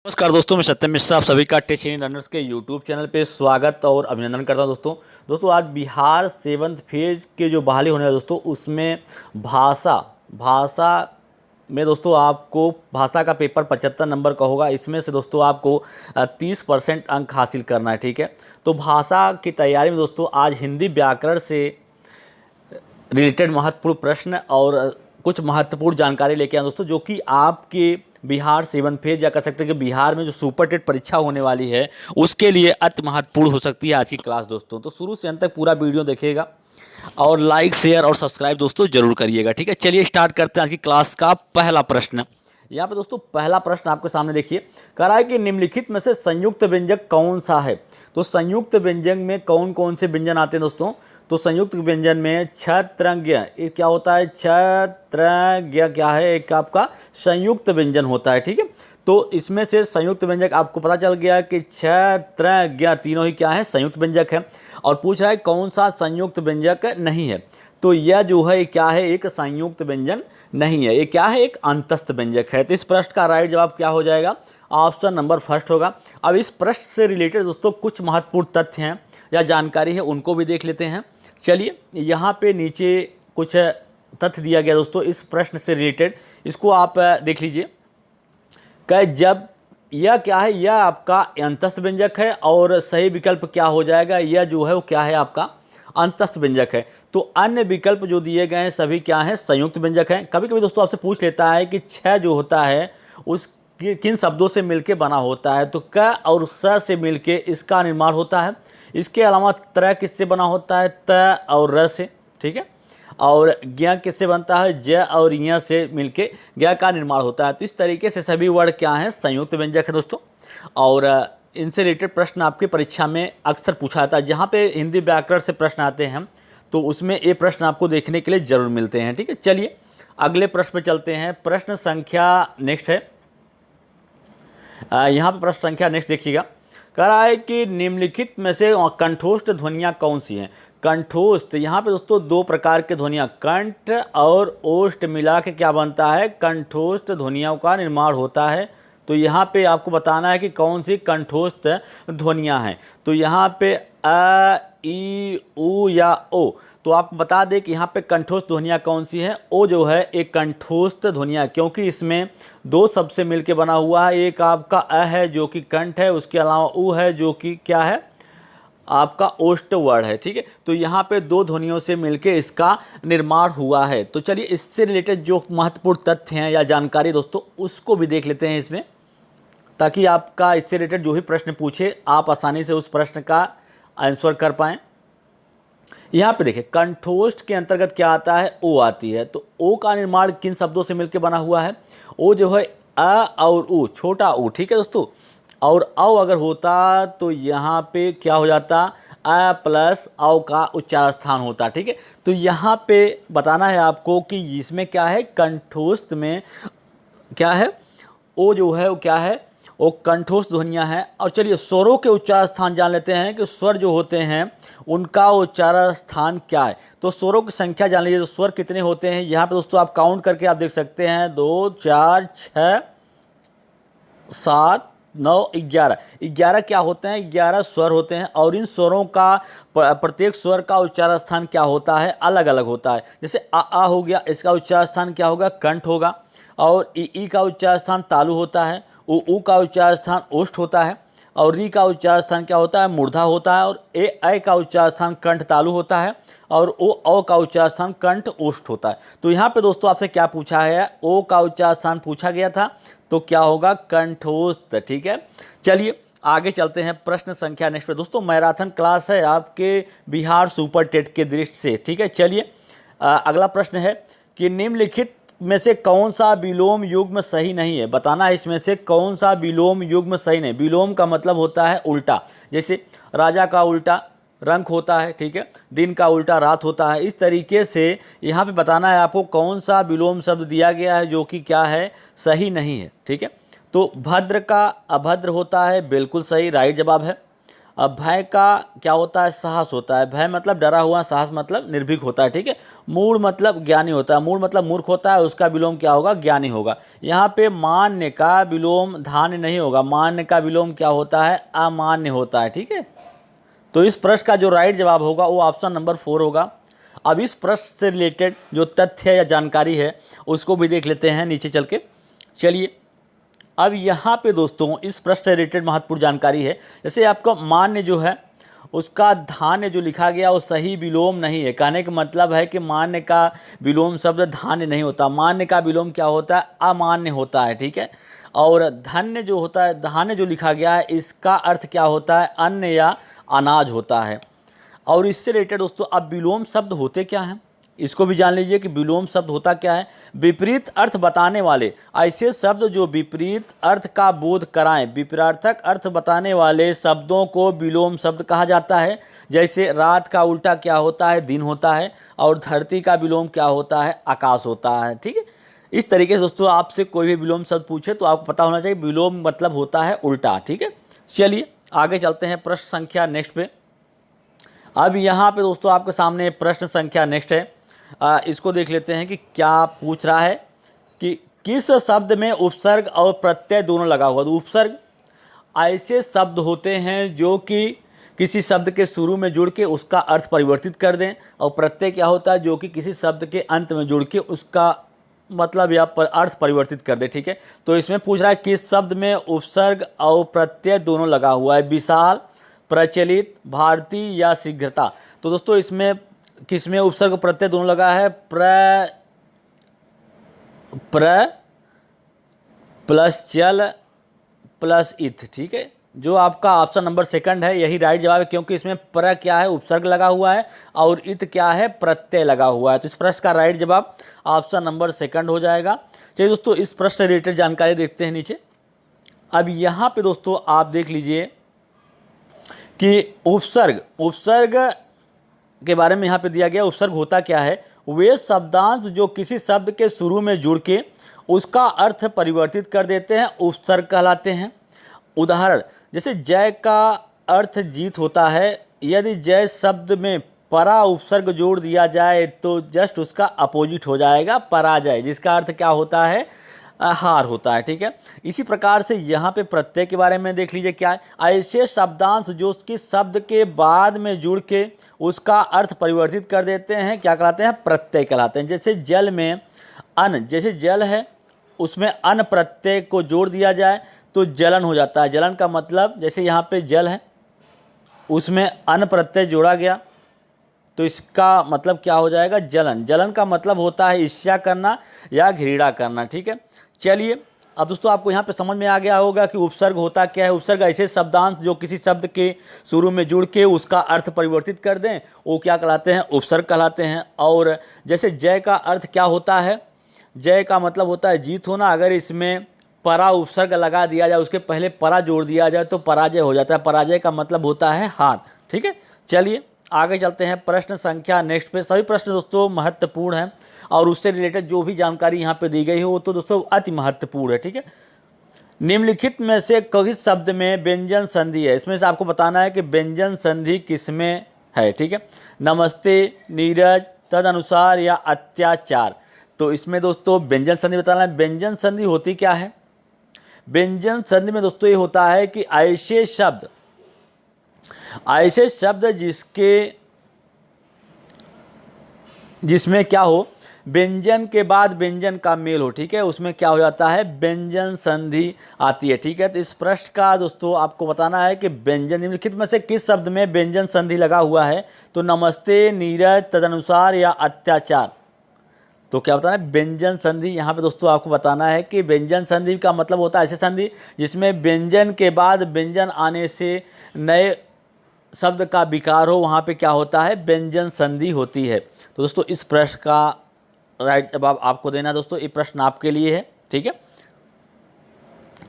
नमस्कार दोस्तों, मैं सत्यम मिश्रा आप सभी का टेस्ट श्रेणी रनर्स के यूट्यूब चैनल पे स्वागत और अभिनंदन करता हूं। दोस्तों आज बिहार 7th फेज के जो बहाली होने वाले दोस्तों उसमें भाषा भाषा में दोस्तों आपको भाषा का पेपर 75 नंबर का होगा। इसमें से दोस्तों आपको 30% अंक हासिल करना है। ठीक है, तो भाषा की तैयारी में दोस्तों आज हिंदी व्याकरण से रिलेटेड महत्वपूर्ण प्रश्न और कुछ महत्वपूर्ण जानकारी लेके आए दोस्तों, जो कि आपके बिहार 7th फेज या कह सकते हैं कि बिहार में जो सुपर टेट परीक्षा होने वाली है उसके लिए अति महत्वपूर्ण हो सकती है आज की क्लास दोस्तों। तो शुरू से अंत तक पूरा वीडियो देखिएगा और लाइक शेयर और सब्सक्राइब दोस्तों जरूर करिएगा। ठीक है, चलिए स्टार्ट करते हैं आज की क्लास का पहला प्रश्न। यहाँ पे दोस्तों पहला प्रश्न आपके सामने देखिए, कह रहा है कि निम्नलिखित में से संयुक्त व्यंजक कौन सा है। तो संयुक्त व्यंजन में कौन कौन से व्यंजन आते हैं दोस्तों। तो संयुक्त व्यंजन में छत्रज्ञ, ये क्या होता है, छत्रज्ञ क्या है, एक आपका संयुक्त व्यंजन होता है। ठीक है, तो इसमें से संयुक्त व्यंजक आपको पता चल गया कि छत्रज्ञ तीनों ही क्या है, संयुक्त व्यंजक है। और पूछ रहा है कौन सा संयुक्त व्यंजक नहीं है। तो यह जो है क्या है, एक संयुक्त व्यंजन नहीं है, ये क्या है, एक अंतस्थ व्यंजक है। तो इस प्रश्न का राइट जवाब क्या हो जाएगा, ऑप्शन नंबर फर्स्ट होगा। अब इस प्रश्न से रिलेटेड दोस्तों कुछ महत्वपूर्ण तथ्य हैं या जानकारी है, उनको भी देख लेते हैं। चलिए, यहाँ पे नीचे कुछ तथ्य दिया गया दोस्तों इस प्रश्न से रिलेटेड, इसको आप देख लीजिए। कि जब यह क्या है, यह आपका अंतस्थ व्यंजक है और सही विकल्प क्या हो जाएगा, यह जो है वो क्या है, आपका अंतस्थ व्यंजक है। तो अन्य विकल्प जो दिए गए हैं सभी क्या हैं, संयुक्त व्यंजक हैं। कभी कभी दोस्तों आपसे पूछ लेता है कि छह जो होता है उस किन शब्दों से मिलके बना होता है। तो क और स से मिलके इसका निर्माण होता है। इसके अलावा त्र किससे बना होता है, त और र से। ठीक है, और ज्ञ किससे बनता है, ज और य से मिलके ज्ञ का निर्माण होता है। तो इस तरीके से सभी वर्ड क्या हैं, संयुक्त व्यंजक है दोस्तों। और इनसे रिलेटेड प्रश्न आपकी परीक्षा में अक्सर पूछा जाता है। जहाँ पे हिंदी व्याकरण से प्रश्न आते हैं तो उसमें ये प्रश्न आपको देखने के लिए जरूर मिलते हैं। ठीक है, चलिए अगले प्रश्न पे चलते हैं। प्रश्न संख्या नेक्स्ट है, यहाँ पे प्रश्न संख्या नेक्स्ट देखिएगा। कह रहा है कि निम्नलिखित में से कंठोष्ठ ध्वनियाँ कौन सी हैं। कंठोष्ठ, यहाँ पे दोस्तों दो प्रकार के ध्वनियाँ कंठ और ओष्ठ मिला के क्या बनता है, कंठोष्ठ ध्वनियों का निर्माण होता है। तो यहाँ पे आपको बताना है कि कौन सी कंठोष्ठ ध्वनियाँ हैं। तो यहाँ पे अ, ई, उ या ओ। तो आप बता दें कि यहाँ पे कंठोष्ठ ध्वनियाँ कौन सी हैं। ओ जो है एक कंठोष्ठ ध्वनियाँ, क्योंकि इसमें दो शब्द से मिलके बना हुआ है। एक आपका अ है जो कि कंठ है, उसके अलावा उ है जो कि क्या है, आपका ओष्ठ वर्ड है। ठीक है, तो यहाँ पे दो ध्वनियों से मिलके इसका निर्माण हुआ है। तो चलिए इससे रिलेटेड जो महत्वपूर्ण तथ्य हैं या जानकारी दोस्तों उसको भी देख लेते हैं इसमें, ताकि आपका इससे रिलेटेड जो भी प्रश्न पूछे आप आसानी से उस प्रश्न का आंसर कर पाएँ। यहाँ पे देखिए कंठोष्ठ के अंतर्गत क्या आता है, ओ आती है। तो ओ का निर्माण किन शब्दों से मिलकर बना हुआ है, ओ जो है अ और उ, छोटा उ। ठीक है दोस्तों, और औ अगर होता तो यहाँ पे क्या हो जाता, अ प्लस औ का उच्चार स्थान होता। ठीक है, तो यहाँ पे बताना है आपको कि इसमें क्या है, कंठोष्ठ में क्या है, ओ जो है वो क्या है, वो कंठोष्ठ ध्वनियाँ हैं। और चलिए स्वरों के उच्चार स्थान जान लेते हैं कि स्वर जो होते हैं उनका उच्चार स्थान क्या है। तो स्वरों की संख्या जान लीजिए, तो स्वर कितने होते हैं। यहाँ पे दोस्तों आप काउंट करके आप देख सकते हैं, 2 4 6 7 9 11। 11 क्या होते हैं, 11 स्वर होते हैं। और इन स्वरों का प्रत्येक स्वर का उच्चार स्थान क्या होता है, अलग अलग होता है। जैसे आ हो गया, इसका उच्चार स्थान क्या होगा, कंठ होगा। और ई का उच्चार स्थान तालु होता है। उ का उच्चार स्थान ओष्ठ होता है। और री का उच्चार स्थान क्या होता है, मूर्धा होता है। और ए का उच्चार स्थान कंठ तालु होता है। और ओ का उच्चार स्थान कंठ ओष्ठ होता है। तो यहाँ पे दोस्तों आपसे क्या पूछा है, ओ का उच्चार स्थान पूछा गया था, तो क्या होगा, कंठोष्ठ। ठीक है, चलिए आगे चलते हैं प्रश्न संख्या नेक्स्ट पे। दोस्तों मैराथन क्लास है आपके बिहार सुपर टेट के दृष्टि से। ठीक है, चलिए अगला प्रश्न है कि निम्नलिखित में से कौन सा विलोम युग्म सही नहीं है। बताना है इसमें से कौन सा विलोम युग्म सही नहीं। विलोम का मतलब होता है उल्टा, जैसे राजा का उल्टा रंक होता है। ठीक है, दिन का उल्टा रात होता है। इस तरीके से यहाँ पे बताना है आपको कौन सा विलोम शब्द दिया गया है जो कि क्या है, सही नहीं है। ठीक है, तो भद्र का अभद्र होता है, बिल्कुल सही, राइट जवाब है। अब भय का क्या होता है, साहस होता है। भय मतलब डरा हुआ, साहस मतलब निर्भीक होता है, ठीक है। मूढ़ मतलब ज्ञानी होता है, मूढ़ मतलब मूर्ख होता है, उसका विलोम क्या होगा, ज्ञानी होगा। यहाँ पे मान्य का विलोम धान्य नहीं होगा, मान्य का विलोम क्या होता है, अमान्य होता है, ठीक है। तो इस प्रश्न का जो राइट जवाब होगा वो ऑप्शन नंबर 4 होगा। अब इस प्रश्न से रिलेटेड जो तथ्य या जानकारी है उसको भी देख लेते हैं नीचे चल के। चलिए, अब यहाँ पे दोस्तों इस प्रश्न से रिलेटेड महत्वपूर्ण जानकारी है। जैसे आपका मान्य जो है उसका धान्य जो लिखा गया वो सही विलोम नहीं है। कहने का मतलब है कि मान्य का विलोम शब्द धान्य नहीं होता, मान्य का विलोम क्या होता है, अमान्य होता है, ठीक है। और धन्य जो होता है, धान्य जो लिखा गया है, इसका अर्थ क्या होता है, अन्न या अनाज होता है। और इससे रिलेटेड दोस्तों अब विलोम शब्द होते क्या हैं, इसको भी जान लीजिए कि विलोम शब्द होता क्या है। विपरीत अर्थ बताने वाले ऐसे शब्द जो विपरीत अर्थ का बोध कराएं, विपरीतार्थक अर्थ बताने वाले शब्दों को विलोम शब्द कहा जाता है। जैसे रात का उल्टा क्या होता है, दिन होता है, और धरती का विलोम क्या होता है, आकाश होता है, ठीक है। इस तरीके से दोस्तों आपसे कोई भी विलोम शब्द पूछे तो आपको पता होना चाहिए विलोम मतलब होता है उल्टा, ठीक है। चलिए आगे चलते हैं प्रश्न संख्या नेक्स्ट पे। अब यहाँ पे दोस्तों आपके सामने प्रश्न संख्या नेक्स्ट है, इसको देख लेते हैं कि क्या पूछ रहा है कि किस शब्द में उपसर्ग और प्रत्यय दोनों लगा हुआ। तो उपसर्ग ऐसे शब्द होते हैं जो कि किसी शब्द के शुरू में जुड़ के उसका अर्थ परिवर्तित कर दें, और प्रत्यय क्या होता है, जो कि किसी शब्द के अंत में जुड़ के उसका मतलब या अर्थ परिवर्तित कर दे, ठीक है। तो इसमें पूछ रहा है किस शब्द में उपसर्ग और प्रत्यय दोनों लगा हुआ है, विशाल, प्रचलित, भारतीय या शीघ्रता। तो दोस्तों इसमें किसमें उपसर्ग प्रत्यय दोनों लगा है, प्र प्लस चल प्लस इत, ठीक है। जो आपका ऑप्शन नंबर सेकंड है यही राइट जवाब है, क्योंकि इसमें प्र क्या है, उपसर्ग लगा हुआ है, और इत क्या है, प्रत्यय लगा हुआ है। तो इस प्रश्न का राइट जवाब ऑप्शन नंबर सेकंड हो जाएगा। चलिए दोस्तों इस प्रश्न से रिलेटेड जानकारी देखते हैं नीचे। अब यहाँ पे दोस्तों आप देख लीजिए कि उपसर्ग के बारे में यहाँ पे दिया गया। उपसर्ग होता क्या है, वे शब्दांश जो किसी शब्द के शुरू में जुड़ के उसका अर्थ परिवर्तित कर देते हैं, उपसर्ग कहलाते हैं। उदाहरण जैसे जय का अर्थ जीत होता है, यदि जय शब्द में परा उपसर्ग जोड़ दिया जाए तो जस्ट उसका अपोजिट हो जाएगा पराजय, जिसका अर्थ क्या होता है, हार होता है, ठीक है। इसी प्रकार से यहाँ पे प्रत्यय के बारे में देख लीजिए क्या है, ऐसे शब्दांश जो उसके शब्द के बाद में जुड़ के उसका अर्थ परिवर्तित कर देते हैं, क्या कहलाते हैं, प्रत्यय कहलाते हैं। जैसे जल में अन्न, जैसे जल है उसमें अन्न प्रत्यय को जोड़ दिया जाए तो जलन हो जाता है। जलन का मतलब जैसे यहाँ पे जल है उसमें अन्न प्रत्यय जोड़ा गया तो इसका मतलब क्या हो जाएगा, जलन। जलन का मतलब होता है ईर्ष्या करना या घृणा करना, ठीक है। चलिए अब दोस्तों आपको यहाँ पे समझ में आ गया होगा कि उपसर्ग होता क्या है। उपसर्ग ऐसे शब्दांश जो किसी शब्द के शुरू में जुड़ के उसका अर्थ परिवर्तित कर दें, वो क्या कहलाते हैं, उपसर्ग कहलाते हैं। और जैसे जय का अर्थ क्या होता है, जय का मतलब होता है जीत होना। अगर इसमें परा उपसर्ग लगा दिया जाए, उसके पहले परा जोड़ दिया जाए तो पराजय हो जाता है। पराजय का मतलब होता है हार, ठीक है। चलिए आगे चलते हैं प्रश्न संख्या नेक्स्ट पे। सभी प्रश्न दोस्तों महत्वपूर्ण हैं और उससे रिलेटेड जो भी जानकारी यहाँ पे दी गई है वो तो दोस्तों अति महत्वपूर्ण है, ठीक है। निम्नलिखित में से किस शब्द में व्यंजन संधि है, इसमें से आपको बताना है कि व्यंजन संधि किसमें है, ठीक है। नमस्ते, नीरज, तदनुसार या अत्याचार। तो इसमें दोस्तों व्यंजन संधि बताना है। व्यंजन संधि होती क्या है, व्यंजन संधि में दोस्तों ये होता है कि ऐसे शब्द जिसमें क्या हो, व्यंजन के बाद व्यंजन का मेल हो, ठीक है, उसमें क्या हो जाता है, व्यंजन संधि आती है, ठीक है। तो इस प्रश्न का दोस्तों आपको बताना है कि व्यंजन निम्नलिखित में से किस शब्द में व्यंजन संधि लगा हुआ है। तो नमस्ते, नीरज, तदनुसार या अत्याचार। तो क्या बताना है, व्यंजन संधि। यहाँ पे दोस्तों आपको बताना है कि व्यंजन संधि का मतलब होता है ऐसे संधि जिसमें व्यंजन के बाद व्यंजन आने से नए शब्द का विकार हो, वहाँ पे क्या होता है, व्यंजन संधि होती है। तो दोस्तों इस प्रश्न का राइट जवाब आपको देना दोस्तों, ये प्रश्न आपके लिए है, ठीक है।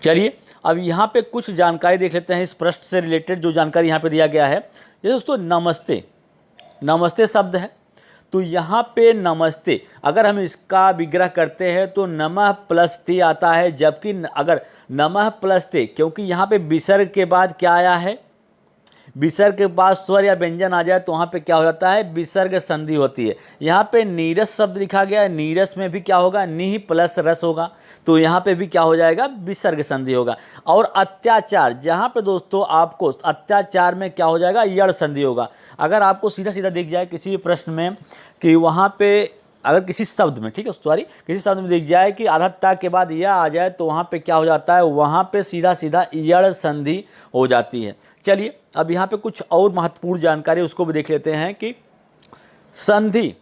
चलिए अब यहाँ पे कुछ जानकारी देख लेते हैं इस प्रश्न से रिलेटेड जो जानकारी यहाँ पे दिया गया है। ये दोस्तों नमस्ते शब्द है, तो यहाँ पे नमस्ते अगर हम इसका विग्रह करते हैं तो नमः प्लस ते आता है, जबकि अगर नमः प्लस ते, क्योंकि यहाँ पे विसर्ग के बाद क्या आया है, विसर्ग के बाद स्वर या व्यंजन आ जाए तो वहाँ पे क्या हो जाता है, विसर्ग संधि होती है। यहाँ पे नीरस शब्द लिखा गया है, नीरस में भी क्या होगा, नी प्लस रस होगा, तो यहाँ पे भी क्या हो जाएगा, विसर्ग संधि होगा। और अत्याचार, जहाँ पे दोस्तों आपको अत्याचार में क्या हो जाएगा, यड़ संधि होगा। अगर आपको सीधा सीधा दिख जाए किसी भी प्रश्न में कि वहाँ पे अगर किसी शब्द में, ठीक है सॉरी, किसी शब्द में दिख जाए कि आधा ता के बाद यह आ जाए तो वहाँ पे क्या हो जाता है, वहाँ पे सीधा सीधा यड़ संधि हो जाती है। चलिए अब यहाँ पे कुछ और महत्वपूर्ण जानकारी उसको भी देख लेते हैं कि संधि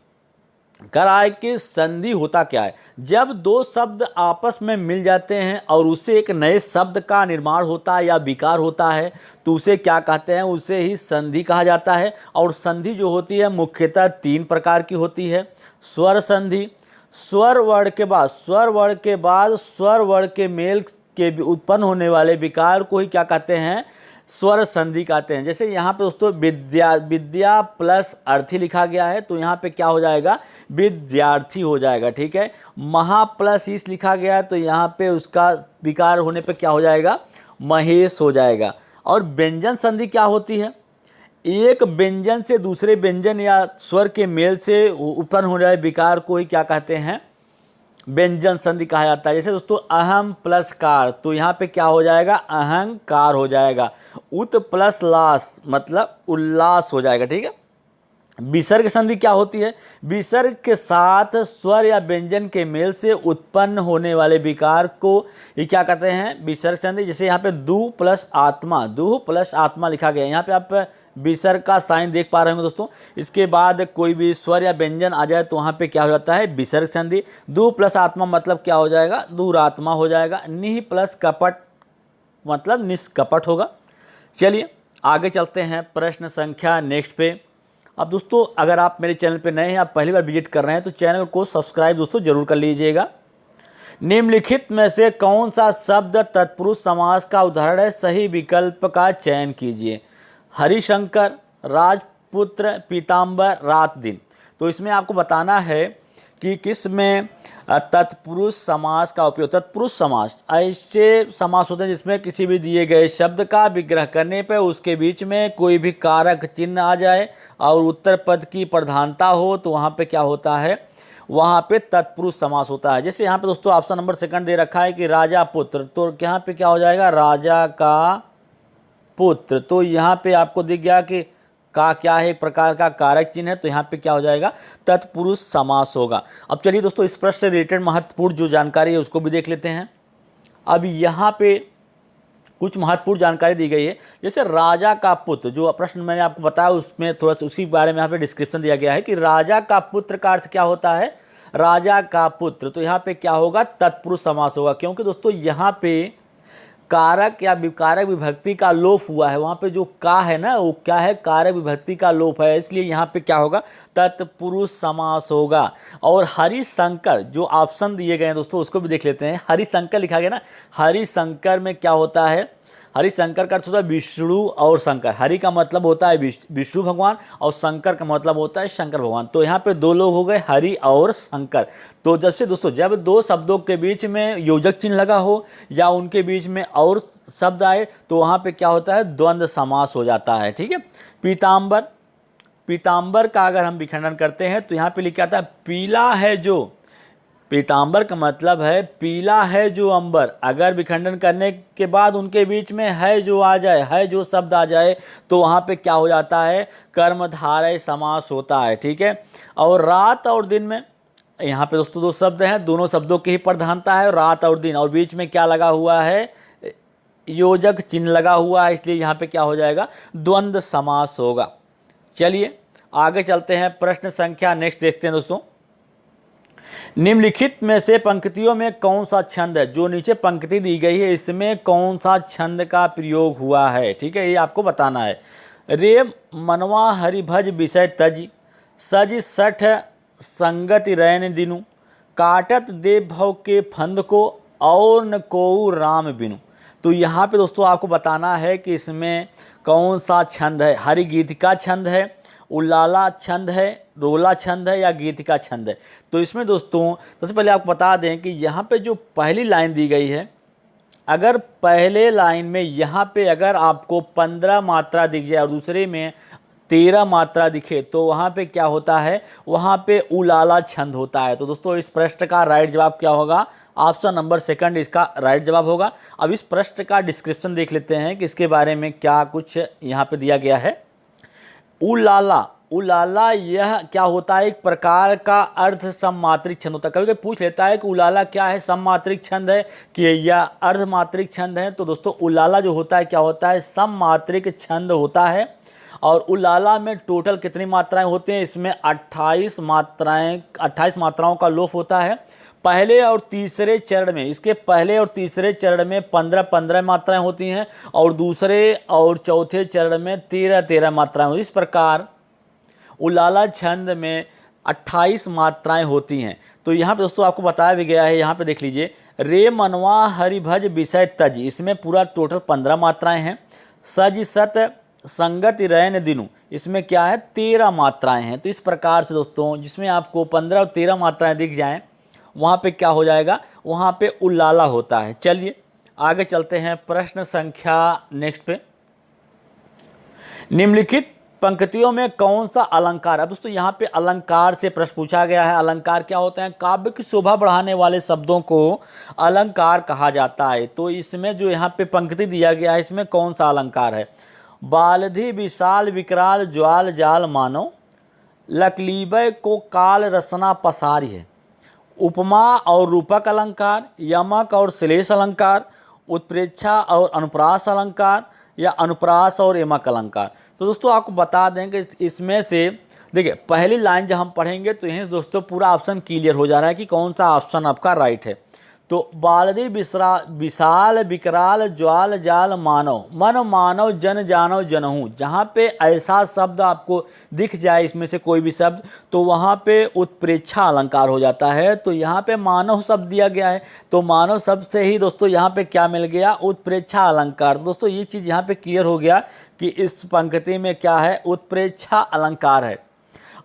कराए कि संधि होता क्या है। जब दो शब्द आपस में मिल जाते हैं और उससे एक नए शब्द का निर्माण होता है या विकार होता है तो उसे क्या कहते हैं, उसे ही संधि कहा जाता है। और संधि जो होती है मुख्यतः 3 प्रकार की होती है। स्वर संधि, स्वर वर्ण के बाद स्वर वर्ण के मेल के उत्पन्न होने वाले विकार को ही क्या कहते हैं, स्वर संधि कहते हैं। जैसे यहाँ पे दोस्तों विद्या प्लस अर्थी लिखा गया है तो यहाँ पे क्या हो जाएगा, विद्यार्थी हो जाएगा, ठीक है। महा प्लस ईस लिखा गया है तो यहाँ पे उसका विकार होने पे क्या हो जाएगा, महेश हो जाएगा। और व्यंजन संधि क्या होती है, एक व्यंजन से दूसरे व्यंजन या स्वर के मेल से उत्पन्न होने वाले विकार को ही क्या कहते हैं, व्यंजन संधि कहा जाता है। जैसे दोस्तों अहम प्लस कार तो यहाँ पे क्या हो जाएगा, अहंकार हो जाएगा। उत प्लस लास मतलब उल्लास हो जाएगा, ठीक है। विसर्ग संधि क्या होती है, विसर्ग के साथ स्वर या व्यंजन के मेल से उत्पन्न होने वाले विकार को ये क्या कहते हैं, विसर्ग संधि। जैसे यहाँ पे दू प्लस आत्मा लिखा गया है, यहाँ पे आप विसर्ग का साइन देख पा रहे होंगे दोस्तों। इसके बाद कोई भी स्वर या व्यंजन आ जाए तो वहाँ पे क्या हो जाता है, विसर्ग संधि। दू प्लस आत्मा मतलब क्या हो जाएगा, दूरात्मा हो जाएगा। निह प्लस कपट मतलब निष्कपट होगा। चलिए आगे चलते हैं प्रश्न संख्या नेक्स्ट पे। अब दोस्तों अगर आप मेरे चैनल पे नए हैं, आप पहली बार विजिट कर रहे हैं तो चैनल को सब्सक्राइब दोस्तों जरूर कर लीजिएगा। निम्नलिखित में से कौन सा शब्द तत्पुरुष समास का उदाहरण है, सही विकल्प का चयन कीजिए। हरिशंकर, राजपुत्र, पीताम्बर, रात दिन। तो इसमें आपको बताना है कि किस में तत्पुरुष समास का उपयोग। तत्पुरुष समास ऐसे समास होते हैं जिसमें किसी भी दिए गए शब्द का विग्रह करने पर उसके बीच में कोई भी कारक चिन्ह आ जाए और उत्तर पद की प्रधानता हो तो वहाँ पे क्या होता है, वहाँ पे तत्पुरुष समास होता है। जैसे यहाँ पे दोस्तों ऑप्शन नंबर 2 दे रखा है कि राजा पुत्र, तो यहाँ पे क्या हो जाएगा, राजा का पुत्र। तो यहाँ पे आपको दिख गया कि का क्या है, एक प्रकार का कारक चिन्ह है, तो यहाँ पे क्या हो जाएगा, तत्पुरुष समास होगा। अब चलिए दोस्तों इस प्रश्न से रिलेटेड महत्वपूर्ण जो जानकारी है उसको भी देख लेते हैं। अब यहाँ पे कुछ महत्वपूर्ण जानकारी दी गई है। जैसे राजा का पुत्र, जो प्रश्न मैंने आपको बताया उसमें थोड़ा सा उसी बारे में यहाँ पे डिस्क्रिप्शन दिया गया है कि राजा का पुत्र का अर्थ क्या होता है, राजा का पुत्र। तो यहाँ पे क्या होगा, तत्पुरुष समास होगा, क्योंकि दोस्तों यहाँ पे कारक या विकारक विभक्ति का लोप हुआ है। वहाँ पे जो का है ना वो क्या है, कारक विभक्ति का लोप है, इसलिए यहाँ पे क्या होगा, तत्पुरुष समास होगा। और हरिशंकर जो ऑप्शन दिए गए हैं दोस्तों उसको भी देख लेते हैं। हरिशंकर लिखा गया ना, हरिशंकर में क्या होता है, हरिशंकर का अर्थ होता है विष्णु और शंकर। हरि का मतलब होता है विष्णु भगवान और शंकर का मतलब होता है शंकर भगवान। तो यहाँ पे 2 लोग हो गए, हरि और शंकर। तो जब से दोस्तों जब 2 शब्दों के बीच में योजक चिन्ह लगा हो या उनके बीच में और शब्द आए तो वहाँ पे क्या होता है, द्वंद्व समास हो जाता है, ठीक है। पीताम्बर, पीताम्बर का अगर हम विखंडन करते हैं तो यहाँ पे लिखा था पीला है जो, पीताम्बर का मतलब है पीला है जो अंबर। अगर विखंडन करने के बाद उनके बीच में है जो आ जाए, है जो शब्द आ जाए तो वहाँ पे क्या हो जाता है, कर्मधारय समास होता है, ठीक है। और रात और दिन में यहाँ पे दोस्तों 2 शब्द हैं, दोनों शब्दों की ही प्रधानता है, रात और दिन, और बीच में क्या लगा हुआ है, योजक चिन्ह लगा हुआ है, इसलिए यहाँ पे क्या हो जाएगा, द्वंद्व समास होगा। चलिए आगे चलते हैं, प्रश्न संख्या नेक्स्ट देखते हैं दोस्तों। निम्नलिखित में से पंक्तियों में कौन सा छंद है, जो नीचे पंक्ति दी गई है इसमें कौन सा छंद का प्रयोग हुआ है, ठीक है, ये आपको बताना है। रे मनवा हरिभज विषय तज, सज सठ संगति रैन दिनु, काटत दे भव के फंद को, और न को राम बिनु। तो यहाँ पे दोस्तों आपको बताना है कि इसमें कौन सा छंद है, हरि गीत का छंद है, उल्लाला छंद है, रोला छंद है या गीत का छंद है। तो इसमें दोस्तों सबसे पहले आपको बता दें कि यहाँ पे जो पहली लाइन दी गई है अगर पहले लाइन में यहाँ पे अगर आपको 15 मात्रा दिख जाए और दूसरे में 13 मात्रा दिखे तो वहाँ पे क्या होता है, वहाँ पे उलाला छंद होता है। तो दोस्तों इस प्रश्न का राइट जवाब क्या होगा, ऑप्शन नंबर सेकंड इसका राइट जवाब होगा। अब इस प्रश्न का डिस्क्रिप्शन देख लेते हैं कि इसके बारे में क्या कुछ यहाँ पे दिया गया है। उलाला, उलाला यह क्या होता है, एक प्रकार का अर्ध सममात्रिक छंद होता है। कभी कभी पूछ लेता है कि उलाला क्या है, सममात्रिक छंद है कि या अर्धमात्रिक छंद है। तो दोस्तों उलाला जो होता है क्या होता है, सममात्रिक छंद होता है। और उलाला में टोटल कितनी मात्राएं होती हैं, इसमें 28 मात्राओं का लोप होता है। पहले और तीसरे चरण में, इसके पहले और तीसरे चरण में 15-15 मात्राएं होती हैं और दूसरे और चौथे चरण में 13-13 मात्राएं होती हैं। इस प्रकार उलाला छंद में 28 मात्राएं होती हैं। तो यहाँ पे दोस्तों आपको बताया भी गया है, यहाँ पे देख लीजिए, रे मनवा हरिभज विषय तज, इसमें पूरा टोटल 15 मात्राएं हैं। सज सत संगत रैन दिनु, इसमें क्या है 13 मात्राएं हैं। तो इस प्रकार से दोस्तों जिसमें आपको 15 और 13 मात्राएं दिख जाएं वहाँ पे क्या हो जाएगा, वहाँ पे उलाला होता है। चलिए आगे चलते हैं प्रश्न संख्या नेक्स्ट पे। निम्नलिखित पंक्तियों में कौन सा अलंकार, अब दोस्तों यहाँ पे अलंकार से प्रश्न पूछा गया है। अलंकार क्या होते हैं, काव्य की शोभा बढ़ाने वाले शब्दों को अलंकार कहा जाता है। तो इसमें जो यहाँ पे पंक्ति दिया गया है इसमें कौन सा अलंकार है, बालधि विशाल विकराल ज्वाल जाल मानो, लकलीबय को काल रसना पसारी है। उपमा और रूपक अलंकार, यमक और श्लेष अलंकार, उत्प्रेक्षा और अनुप्रास अलंकार, या अनुप्रास और यमक अलंकार। तो दोस्तों आपको बता दें कि इसमें से देखिए पहली लाइन जब हम पढ़ेंगे तो यहीं दोस्तों पूरा ऑप्शन क्लियर हो जा रहा है कि कौन सा ऑप्शन आपका राइट है। तो बालदी विशाल विकराल ज्वाल जाल मानव, मन मानव जन जानव जनहूँ, जहाँ पे ऐसा शब्द आपको दिख जाए इसमें से कोई भी शब्द तो वहाँ पे उत्प्रेक्षा अलंकार हो जाता है। तो यहाँ पे मानव शब्द दिया गया है तो मानव शब्द से ही दोस्तों यहाँ पे क्या मिल गया, उत्प्रेक्षा अलंकार। तो दोस्तों ये चीज़ यहाँ पे क्लियर हो गया कि इस पंक्ति में क्या है, उत्प्रेक्षा अलंकार है।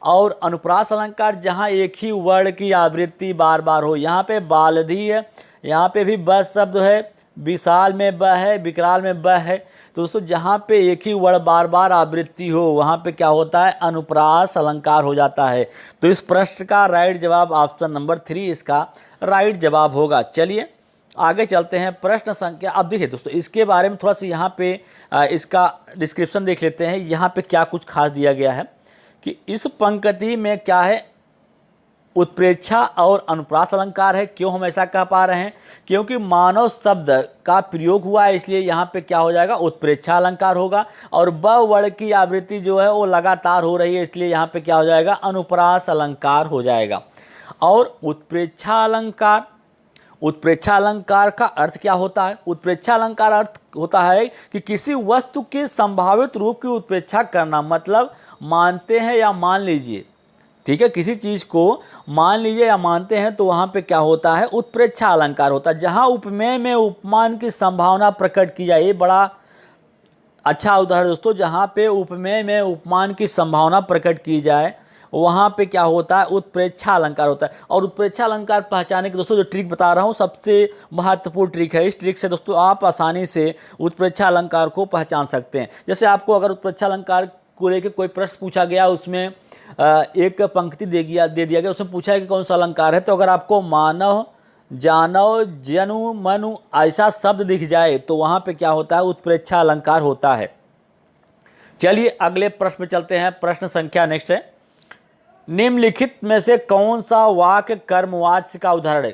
और अनुप्रास अलंकार जहाँ एक ही वर्ण की आवृत्ति बार बार हो, यहाँ पे बालधी है, यहाँ पे भी ब शब्द है, विशाल में ब है, विकराल में ब है। तो दोस्तों जहाँ पे एक ही वर्ण बार बार आवृत्ति हो वहाँ पे क्या होता है, अनुप्रास अलंकार हो जाता है। तो इस प्रश्न का राइट जवाब ऑप्शन नंबर 3 इसका राइट जवाब होगा। चलिए आगे चलते हैं प्रश्न संख्या। अब देखिए दोस्तों इसके बारे में थोड़ा सा यहाँ पे इसका डिस्क्रिप्शन देख लेते हैं। यहाँ पे क्या कुछ खास दिया गया है कि इस पंक्ति में क्या है, उत्प्रेक्षा और अनुप्रास अलंकार है। क्यों हम ऐसा कह पा रहे हैं, क्योंकि मानव शब्द का प्रयोग हुआ है इसलिए यहाँ पे क्या हो जाएगा, उत्प्रेक्षा अलंकार होगा। और ब वर्ण की आवृत्ति जो है वो लगातार हो रही है इसलिए यहाँ पे क्या हो जाएगा, अनुप्रास अलंकार हो जाएगा। और उत्प्रेक्षा अलंकार, उत्प्रेक्षा अलंकार का अर्थ क्या होता है, उत्प्रेक्षा अलंकार अर्थ होता है कि किसी वस्तु के संभावित रूप की उत्प्रेक्षा करना, मतलब मानते हैं या मान लीजिए, ठीक है, किसी चीज़ को मान लीजिए या मानते हैं तो वहाँ पे क्या होता है, उत्प्रेक्षा अलंकार होता है। जहाँ उपमेय में उपमान की संभावना प्रकट की जाए, ये बड़ा अच्छा उदाहरण दोस्तों, जहाँ पे उपमेय में उपमान की संभावना प्रकट की जाए वहाँ पे क्या होता है, उत्प्रेक्षा अलंकार होता है। और उत्प्रेक्षा अलंकार पहचानने के दोस्तों जो ट्रिक बता रहा हूँ सबसे महत्वपूर्ण ट्रिक है। इस ट्रिक से दोस्तों आप आसानी से उत्प्रेक्षा अलंकार को पहचान सकते हैं। जैसे आपको अगर उत्प्रेक्षा अलंकार को लेकर कोई प्रश्न पूछा गया, उसमें एक पंक्ति दे दिया गया, उसमें पूछा है कि कौन सा अलंकार है, तो अगर आपको मानव जानव जनु मनु ऐसा शब्द दिख जाए तो वहाँ पे क्या होता है, उत्प्रेक्षा अलंकार होता है। चलिए अगले प्रश्न में चलते हैं। प्रश्न संख्या नेक्स्ट है, निम्नलिखित में से कौन सा वाक्य कर्मवाच्य का उदाहरण है।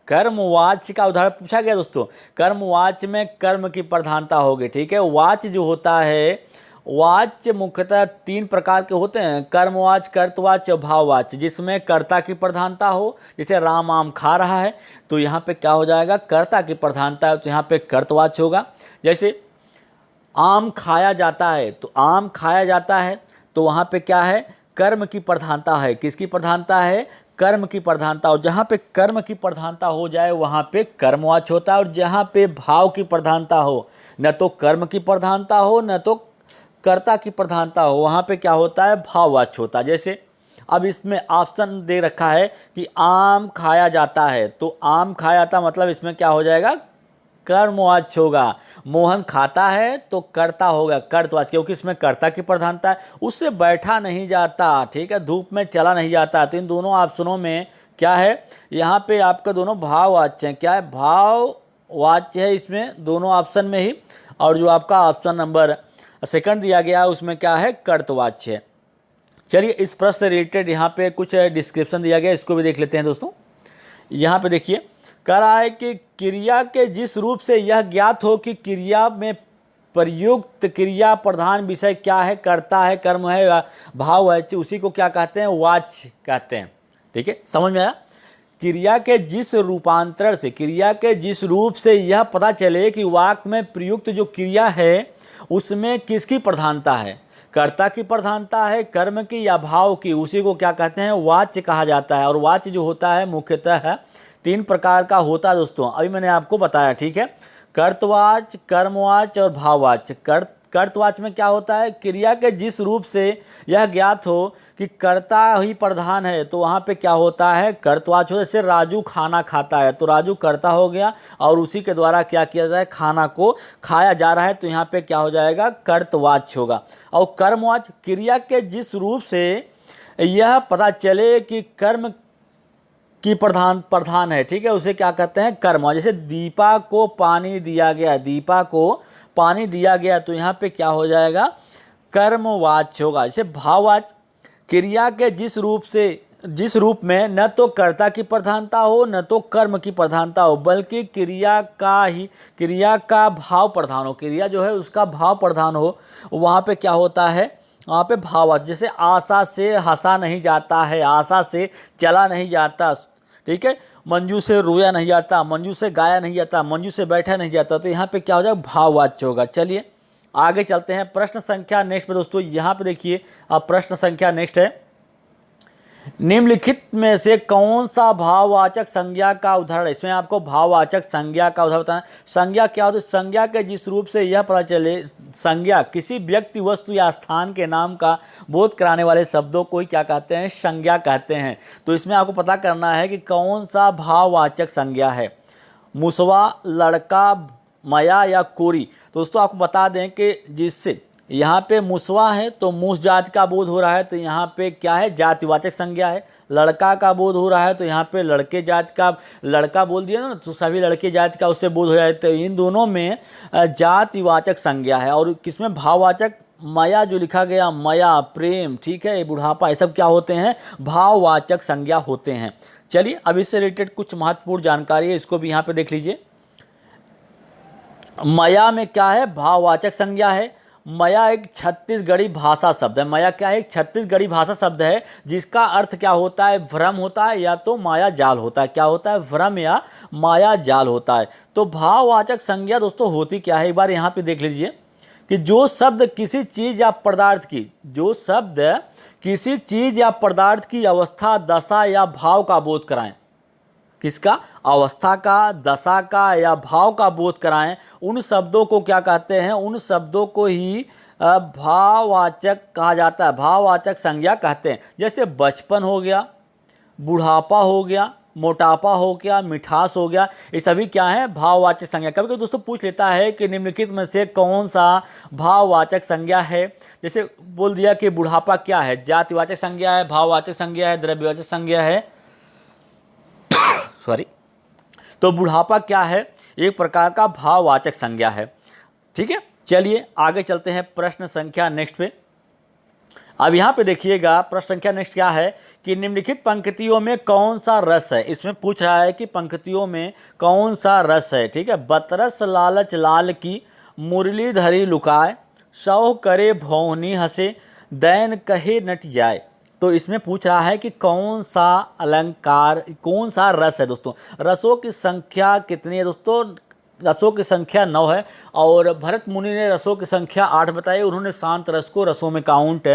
कर्मवाच्य का उदाहरण पूछा गया दोस्तों, कर्मवाच्य में कर्म की प्रधानता होगी, ठीक है। वाच्य जो होता है, वाच्य मुख्यतः 3 प्रकार के होते हैं, कर्मवाच्य, कर्तवाच्य, भाववाच्य, जिसमें कर्ता की प्रधानता हो। जैसे राम आम खा रहा है तो यहाँ पे क्या हो जाएगा, कर्ता की प्रधानता है तो यहाँ पे कर्तवाच्य होगा। जैसे आम खाया जाता है तो आम खाया जाता है तो वहाँ पे क्या है, कर्म की प्रधानता है। किसकी प्रधानता है, कर्म की प्रधानता। और जहाँ पे कर्म की प्रधानता हो जाए वहाँ पे कर्मवाच्य होता है। और जहाँ पे भाव की प्रधानता हो, न तो कर्म की प्रधानता हो न तो कर्ता की प्रधानता हो, वहाँ पे क्या होता है, भाववाच्य होता है। जैसे अब इसमें ऑप्शन दे रखा है कि आम खाया जाता है तो आम खाया जाता मतलब इसमें क्या हो जाएगा, कर्मवाच्य होगा। मोहन खाता है तो कर्ता होगा कर्तवाच्य, क्योंकि इसमें कर्ता की प्रधानता है। उससे बैठा नहीं जाता, ठीक है, धूप में चला नहीं जाता। तो इन दोनों ऑप्शनों में क्या है, यहाँ पे आपका दोनों भाववाच्य हैं। क्या है, भाववाच्य है इसमें दोनों ऑप्शन में ही। और जो आपका ऑप्शन नंबर सेकंड दिया गया है उसमें क्या है, कर्तवाच्य है। चलिए इस प्रश्न से रिलेटेड यहाँ पे कुछ डिस्क्रिप्शन दिया गया, इसको भी देख लेते हैं दोस्तों। यहाँ पे देखिए, कह रहा है कि क्रिया के जिस रूप से यह ज्ञात हो कि क्रिया में प्रयुक्त क्रिया प्रधान विषय क्या है, कर्ता है, कर्म है या भाव है, उसी को क्या कहते हैं, वाच्य कहते हैं। ठीक है, समझ में आया। क्रिया के जिस रूपांतरण से, क्रिया के जिस रूप से यह पता चले कि वाक्य में प्रयुक्त जो क्रिया है उसमें किसकी प्रधानता है, कर्ता की प्रधानता है, कर्म की या भाव की, उसी को क्या कहते हैं, वाच्य कहा जाता है। और वाच्य जो होता है मुख्यतः 3 प्रकार का होता है दोस्तों, अभी मैंने आपको बताया। ठीक है, कर्तवाच्य, कर्मवाच्य और भाववाच्य। कर्तवाच्य में क्या होता है, क्रिया के जिस रूप से यह ज्ञात हो कि कर्ता ही प्रधान है, तो वहाँ पे क्या होता है, कर्तवाच्य हो। जैसे राजू खाना खाता है तो राजू कर्ता हो गया और उसी के द्वारा क्या किया जाए, खाना को खाया जा रहा है, तो यहाँ पे क्या हो जाएगा, कर्तवाच्य होगा। और कर्मवाच्य, क्रिया के जिस रूप से यह पता चले कि कर्म की प्रधान है, ठीक है, उसे क्या कहते हैं, कर्म। जैसे दीपा को पानी दिया गया, दीपा को पानी दिया गया, तो यहाँ पे क्या हो जाएगा, कर्मवाच्य होगा। जैसे भाववाच्य, क्रिया के जिस रूप में न तो कर्ता की प्रधानता हो न तो कर्म की प्रधानता हो, बल्कि क्रिया का भाव प्रधान हो, क्रिया जो है उसका भाव प्रधान हो, वहाँ पे क्या होता है, वहाँ पे भाववाच्य। जैसे आशा से हंसा नहीं जाता है, आशा से चला नहीं जाता, ठीक है, मंजू से रोया नहीं जाता, मंजू से गाया नहीं जाता, मंजू से बैठा नहीं जाता, तो यहाँ पे क्या हो जाएगा, भाववाच्य होगा। चलिए आगे चलते हैं प्रश्न संख्या नेक्स्ट पे दोस्तों। यहाँ पे देखिए, अब प्रश्न संख्या नेक्स्ट है, निम्नलिखित में से कौन सा भाववाचक संज्ञा का उदाहरण है। इसमें आपको भाववाचक संज्ञा का उदाहरण बताना। संज्ञा क्या होती है, संज्ञा के जिस रूप से यह पता चले, संज्ञा किसी व्यक्ति, वस्तु या स्थान के नाम का बोध कराने वाले शब्दों को ही क्या कहते हैं, संज्ञा कहते हैं। तो इसमें आपको पता करना है कि कौन सा भाववाचक संज्ञा है। मुसवा, लड़का, मया या कोरी। दोस्तों आपको बता दें कि जिससे यहाँ पे मुसवा है तो मूस जाति का बोध हो रहा है, तो यहाँ पे क्या है, जातिवाचक संज्ञा है। लड़का का बोध हो रहा है तो यहाँ पे लड़के जाति का, लड़का बोल दिया ना तो सभी लड़के जाति का उससे बोध हो जाए, तो इन दोनों में जातिवाचक संज्ञा है। और किसमें भाववाचक, मया जो लिखा गया, मया, प्रेम, ठीक है, बुढ़ापा, ये सब क्या होते हैं, भाववाचक संज्ञा होते हैं। चलिए अब इससे रिलेटेड कुछ महत्वपूर्ण जानकारी है, इसको भी यहाँ पे देख लीजिए। मया में क्या है, भाववाचक संज्ञा है। मया एक छत्तीसगढ़ी भाषा शब्द है। मया क्या है, एक छत्तीसगढ़ी भाषा शब्द है जिसका अर्थ क्या होता है, भ्रम होता है या तो माया जाल होता है। क्या होता है, भ्रम या माया जाल होता है। तो भाववाचक संज्ञा दोस्तों होती क्या है, एक बार यहाँ पे देख लीजिए कि जो शब्द किसी चीज़ या पदार्थ की, जो शब्द किसी चीज़ या पदार्थ की अवस्था, दशा या भाव का बोध कराएं, किसका, अवस्था का, दशा का या भाव का बोध कराएं, उन शब्दों को क्या कहते हैं, उन शब्दों को ही भाववाचक कहा जाता है, भाववाचक संज्ञा कहते हैं। जैसे बचपन हो गया, बुढ़ापा हो गया, मोटापा हो गया, मिठास हो गया, ये सभी क्या है, भाववाचक संज्ञा। कभी कभी दोस्तों पूछ लेता है कि निम्नलिखित में से कौन सा भाववाचक संज्ञा है। जैसे बोल दिया कि बुढ़ापा क्या है, जातिवाचक संज्ञा है, भाववाचक संज्ञा है, द्रव्यवाचक संज्ञा है, सॉरी, तो बुढ़ापा क्या है, एक प्रकार का भाववाचक संज्ञा है। ठीक है, चलिए आगे चलते हैं प्रश्न संख्या नेक्स्ट पे। अब यहाँ पे देखिएगा प्रश्न संख्या नेक्स्ट क्या है कि निम्नलिखित पंक्तियों में कौन सा रस है। इसमें पूछ रहा है कि पंक्तियों में कौन सा रस है। ठीक है, बतरस लालच लाल की, मुरली धरी लुकाए, सौ करे भौनी हंसे, दैन कहे नट जाए। तो इसमें पूछ रहा है कि कौन सा अलंकार, कौन सा रस है। दोस्तों रसों की संख्या कितनी है, दोस्तों रसों की संख्या 9 है और भरत मुनि ने रसों की संख्या 8 बताई। उन्होंने शांत रस को रसों में काउंट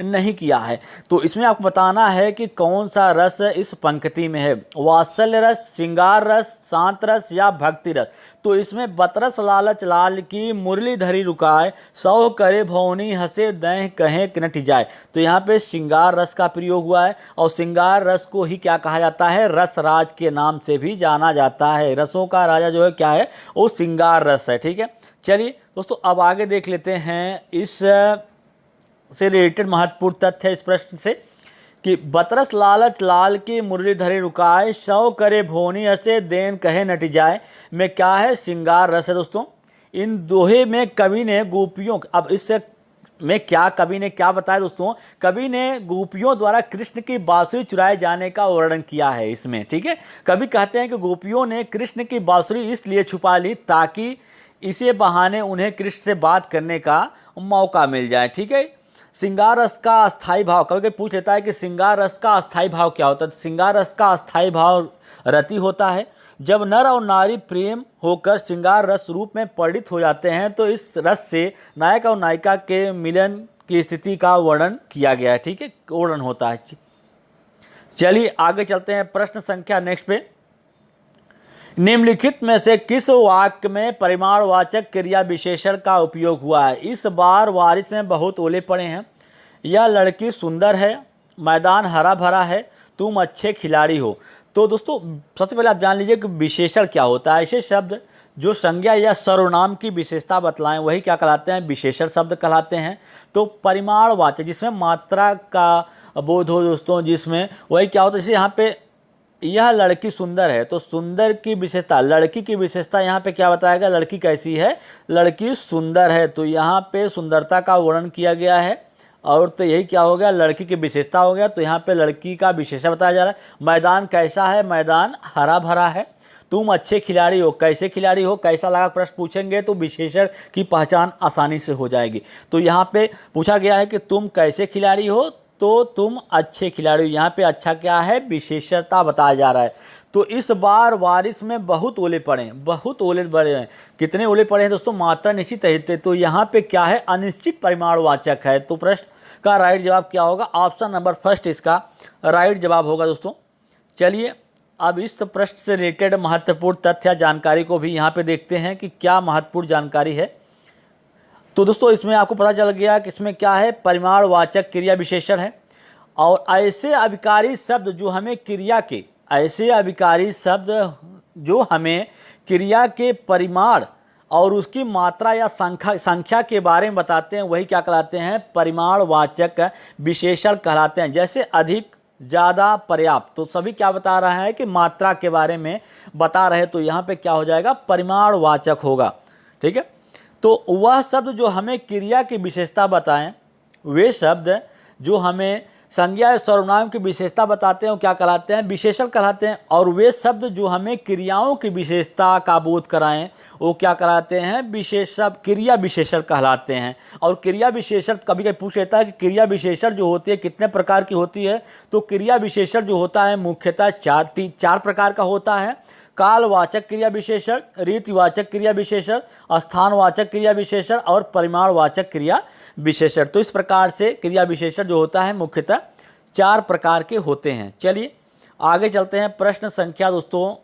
नहीं किया है। तो इसमें आपको बताना है कि कौन सा रस इस पंक्ति में है। वात्सल्य रस, श्रृंगार रस, शांत रस या भक्ति रस। तो इसमें बतरस लालच लाल की मुरली धरी रुकाए, सौ करे भौनी हंसे देह कहे कि नट जाए। तो यहाँ पे श्रृंगार रस का प्रयोग हुआ है और श्रृंगार रस को ही क्या कहा जाता है, रस राज के नाम से भी जाना जाता है। रसों का राजा जो है क्या है, वो श्रृंगार रस है। ठीक है, चलिए दोस्तों अब आगे देख लेते हैं इस से रिलेटेड महत्वपूर्ण तथ्य है इस प्रश्न से कि बतरस लालच लाल की मुरली धरे रुकाए, सौ करे भोनी हंसे देन कहे नट जाए में क्या है, श्रृंगार रस है। दोस्तों इन दोहे में कवि ने गोपियों, अब इससे में क्या कवि ने क्या बताया दोस्तों, कवि ने गोपियों द्वारा कृष्ण की बांसुरी चुराए जाने का वर्णन किया है इसमें। ठीक है, कवि कहते हैं कि गोपियों ने कृष्ण की बांसुरी इसलिए छुपा ली ताकि इसे बहाने उन्हें कृष्ण से बात करने का मौका मिल जाए। ठीक है, श्रृंगार रस का अस्थाई भाव, कभी कभी पूछ लेता है कि श्रृंगार रस का अस्थाई भाव क्या होता है। श्रृंगार रस का अस्थाई भाव रति होता है। जब नर और नारी प्रेम होकर श्रृंगार रस रूप में परिणित हो जाते हैं तो इस रस से नायक और नायिका के मिलन की स्थिति का वर्णन किया गया है। ठीक है, वर्णन होता है। चलिए आगे चलते हैं प्रश्न संख्या नेक्स्ट पे। निम्नलिखित में से किस वाक्य में परिमाणवाचक क्रिया विशेषण का उपयोग हुआ है। इस बार बारिश में बहुत ओले पड़े हैं, यह लड़की सुंदर है, मैदान हरा भरा है, तुम अच्छे खिलाड़ी हो। तो दोस्तों सबसे पहले आप जान लीजिए कि विशेषण क्या होता है। ऐसे शब्द जो संज्ञा या सर्वनाम की विशेषता बतलाएं वही क्या कहलाते हैं, विशेषण शब्द कहलाते हैं। तो परिमाणवाचक जिसमें मात्रा का बोध हो दोस्तों, जिसमें वही क्या होता है, जैसे यहाँ पे यह लड़की सुंदर है तो सुंदर की विशेषता, लड़की की विशेषता यहाँ पे क्या बताएगा, लड़की कैसी है, लड़की सुंदर है। तो यहाँ पे सुंदरता का वर्णन किया गया है और तो यही क्या हो गया, लड़की की विशेषता हो गया। तो यहाँ पे लड़की का विशेषण बताया जा रहा है। मैदान कैसा है, मैदान हरा भरा है। तुम अच्छे खिलाड़ी हो, कैसे खिलाड़ी हो, कैसा लगा प्रश्न पूछेंगे तो विशेषण की पहचान आसानी से हो जाएगी। तो यहाँ पे पूछा गया है कि तुम कैसे खिलाड़ी हो, तो तुम अच्छे खिलाड़ी हो। यहाँ पे अच्छा क्या है, विशेषता बताया जा रहा है। तो इस बार बारिश में बहुत ओले पड़े हैं, बहुत ओले पड़े हैं। कितने ओले पड़े हैं दोस्तों, मात्रा निश्चित है। तो यहाँ पे क्या है, अनिश्चित परिमाणवाचक है। तो प्रश्न का राइट जवाब क्या होगा, ऑप्शन नंबर फर्स्ट इसका राइट जवाब होगा दोस्तों। चलिए अब इस प्रश्न से रिलेटेड महत्वपूर्ण तथ्य जानकारी को भी यहाँ पे देखते हैं कि क्या महत्वपूर्ण जानकारी है। तो दोस्तों इसमें आपको पता चल गया कि इसमें क्या है, परिमाणवाचक क्रिया विशेषण है। और ऐसे अभिकारी शब्द जो हमें क्रिया के, ऐसे अभिकारी शब्द जो हमें क्रिया के परिमाण और उसकी मात्रा या संख्या के बारे में बताते हैं वही क्या कहलाते हैं, परिमाणवाचक विशेषण कहलाते हैं। जैसे अधिक, ज़्यादा, पर्याप्त, तो सभी क्या बता रहा है कि मात्रा के बारे में बता रहे। तो यहाँ पे क्या हो जाएगा, परिमाणवाचक होगा। ठीक है, तो वह शब्द जो हमें क्रिया की विशेषता बताएं, वे शब्द जो हमें संज्ञा सर्वनाम की विशेषता बताते हैं वो क्या कहलाते हैं, विशेषण कहलाते हैं। और वे शब्द जो हमें क्रियाओं की विशेषता का बोध कराएं वो क्या कहलाते हैं, विशेषण, क्रिया विशेषण कहलाते हैं। और क्रिया विशेषण कभी कभी पूछ लेता है कि क्रिया विशेषण जो होती है कितने प्रकार की होती है। तो क्रिया विशेषण जो होता है मुख्यतः चार प्रकार का होता है। कालवाचक क्रिया विशेषण, रीतिवाचक क्रिया विशेषण, स्थानवाचक क्रिया विशेषण और परिमाणवाचक क्रिया विशेषण। तो इस प्रकार से क्रिया विशेषण जो होता है मुख्यतः 4 प्रकार के होते हैं। चलिए आगे चलते हैं प्रश्न संख्या दोस्तों